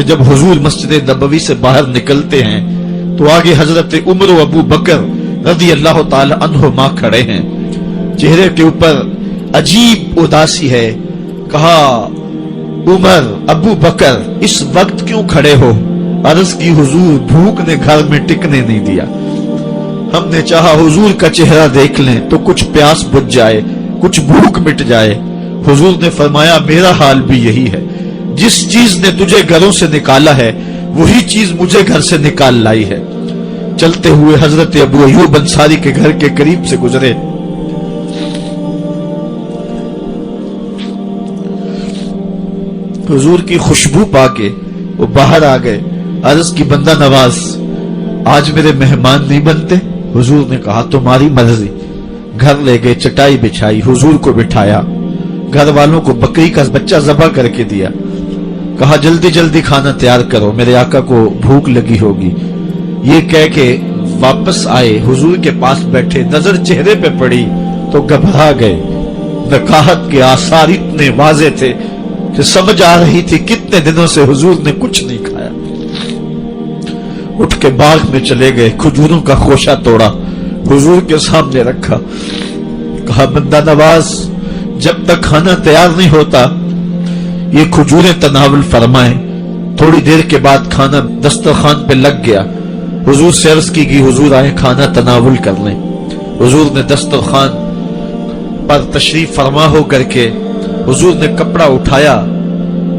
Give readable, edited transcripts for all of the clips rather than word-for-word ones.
کہ جب حضور مسجد نبوی سے باہر نکلتے ہیں تو آگے حضرت عمر و ابو بکر رضی اللہ تعالی عنہما کھڑے ہیں، چہرے کے اوپر عجیب اداسی ہے۔ کہا عمر ابو بکر اس وقت کیوں کھڑے ہو؟ عرض کی حضور بھوک نے گھر میں ٹکنے نہیں دیا، ہم نے چاہا حضور کا چہرہ دیکھ لیں تو کچھ پیاس بجھ جائے، کچھ بھوک مٹ جائے۔ حضور نے فرمایا میرا حال بھی یہی ہے، جس چیز نے تجھے گھروں سے نکالا ہے وہی چیز مجھے گھر سے نکال لائی ہے۔ چلتے ہوئے حضرت ابو ایوب انصاری کے گھر کے قریب سے گزرے، حضور کی خوشبو پا کے وہ باہر آ گئے۔ عرض کی بندہ نواز آج میرے مہمان نہیں بنتے؟ حضور نے کہا تمہاری مرضی۔ گھر لے گئے، چٹائی بچھائی، حضور کو بٹھایا، گھر والوں کو بکری کا بچہ ذبح کر کے دیا، کہا جلدی جلدی کھانا تیار کرو، میرے آقا کو بھوک لگی ہوگی۔ یہ کہہ کے واپس آئے، حضور کے پاس بیٹھے، نظر چہرے پہ پڑی تو گھبرا گئے۔ نکاحت کے آثار اتنے واضح تھے کہ سمجھ آ رہی تھی کتنے دنوں سے حضور نے کچھ نہیں کھایا۔ اٹھ کے باغ میں چلے گئے، کھجوروں کا خوشہ توڑا، حضور کے سامنے رکھا، کہا بندہ نواز جب تک کھانا تیار نہیں ہوتا یہ کھجوریں تناول فرمائیں۔ تھوڑی دیر کے بعد کھانا دسترخوان پہ لگ گیا، حضور سے عرض کی کہ حضور آئے کھانا تناول کر لیں۔ حضور نے دسترخوان پر تشریف فرما ہو کر کے حضور نے کپڑا اٹھایا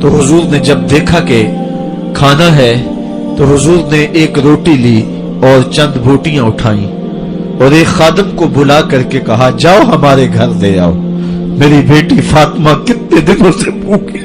تو حضور نے جب دیکھا کہ کھانا ہے تو حضور نے ایک روٹی لی اور چند بوٹیاں اٹھائیں اور ایک خادم کو بلا کر کے کہا جاؤ ہمارے گھر دے آؤ، میری بیٹی فاطمہ کتنے دنوں سے بھوکی۔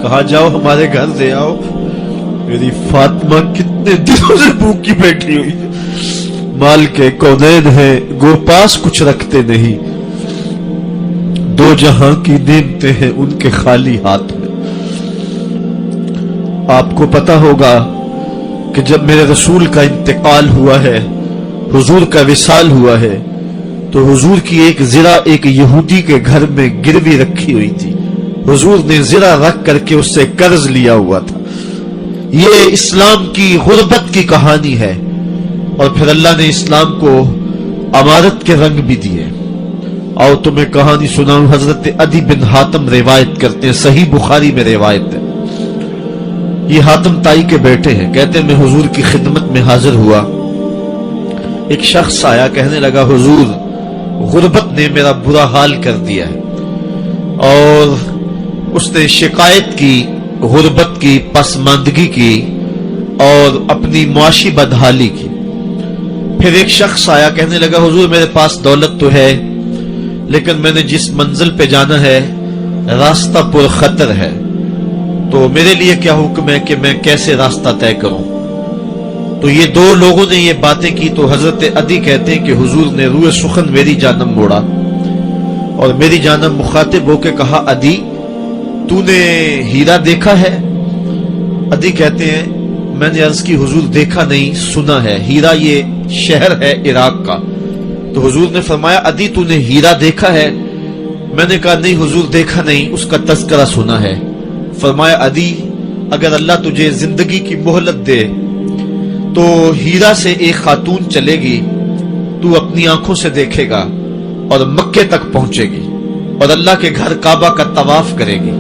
کہا جاؤ ہمارے گھر دے آؤ، میری فاطمہ کتنے دنوں سے بھوکی بیٹھی ہوئی ہے۔ مال کے کونین ہیں گو پاس کچھ رکھتے نہیں، دو جہاں کی نعمتیں ہیں ان کے خالی ہاتھ میں۔ آپ کو پتا ہوگا کہ جب میرے رسول کا انتقال ہوا ہے، حضور کا وصال ہوا ہے، تو حضور کی ایک زرہ ایک یہودی کے گھر میں گروی رکھی ہوئی تھی، حضور نے زرہ رکھ کر کے اس سے قرض لیا ہوا تھا۔ یہ اسلام کی غربت کی کہانی ہے، اور پھر اللہ نے اسلام کو امارت کے رنگ بھی دیے۔ آؤ تمہیں کہانی سناؤں، حضرت عدی بن حاتم روایت کرتے ہیں، صحیح بخاری میں روایت ہے۔ یہ حاتم تائی کے بیٹے ہیں، کہتے ہیں میں حضور کی خدمت میں حاضر ہوا، ایک شخص آیا کہنے لگا حضور غربت نے میرا برا حال کر دیا ہے، اور اس نے شکایت کی غربت کی، پسماندگی کی اور اپنی معاشی بدحالی کی۔ پھر ایک شخص آیا کہنے لگا حضور میرے پاس دولت تو ہے لیکن میں نے جس منزل پہ جانا ہے راستہ پر خطر ہے، تو میرے لیے کیا حکم ہے کہ میں کیسے راستہ طے کروں؟ تو یہ دو لوگوں نے یہ باتیں کی تو حضرت عدی کہتے ہیں کہ حضور نے روئے سخن میری جانب موڑا اور میری جانب مخاطب ہو کے کہا عدی تو نے ہیرا دیکھا ہے؟ عدی کہتے ہیں میں نے عرض کی حضور دیکھا نہیں، سنا ہے، ہیرا یہ شہر ہے عراق کا۔ تو حضور نے فرمایا عدی تو نے ہیرا دیکھا ہے؟ میں نے کہا نہیں حضور دیکھا نہیں، اس کا تذکرہ سنا ہے۔ فرمایا عدی اگر اللہ تجھے زندگی کی مہلت دے تو ہیرا سے ایک خاتون چلے گی، تو اپنی آنکھوں سے دیکھے گا اور مکے تک پہنچے گی اور اللہ کے گھر کعبہ کا طواف کرے گی،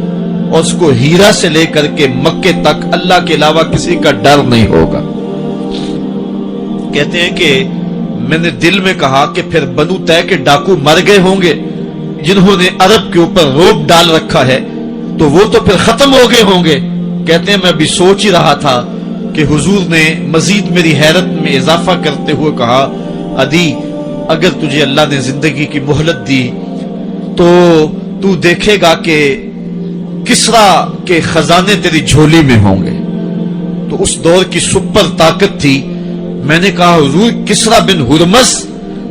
اور اس کو ہیرا سے لے کر کے مکے تک اللہ کے علاوہ کسی کا ڈر نہیں ہوگا۔ کہتے ہیں کہ میں نے دل میں کہا کہ پھر بنو طے کے ڈاکو مر گئے ہوں گے جنہوں نے عرب کے اوپر روب ڈال رکھا ہے، تو وہ تو پھر ختم ہو گئے ہوں گے۔ کہتے ہیں میں بھی سوچ ہی رہا تھا کہ حضور نے مزید میری حیرت میں اضافہ کرتے ہوئے کہا عدی اگر تجھے اللہ نے زندگی کی مہلت دی تو تو دیکھے گا کہ کسرا کے خزانے تیری جھولی میں ہوں گے۔ تو اس دور کی سپر طاقت تھی۔ میں نے کہا حضور کسرا بن ہرمز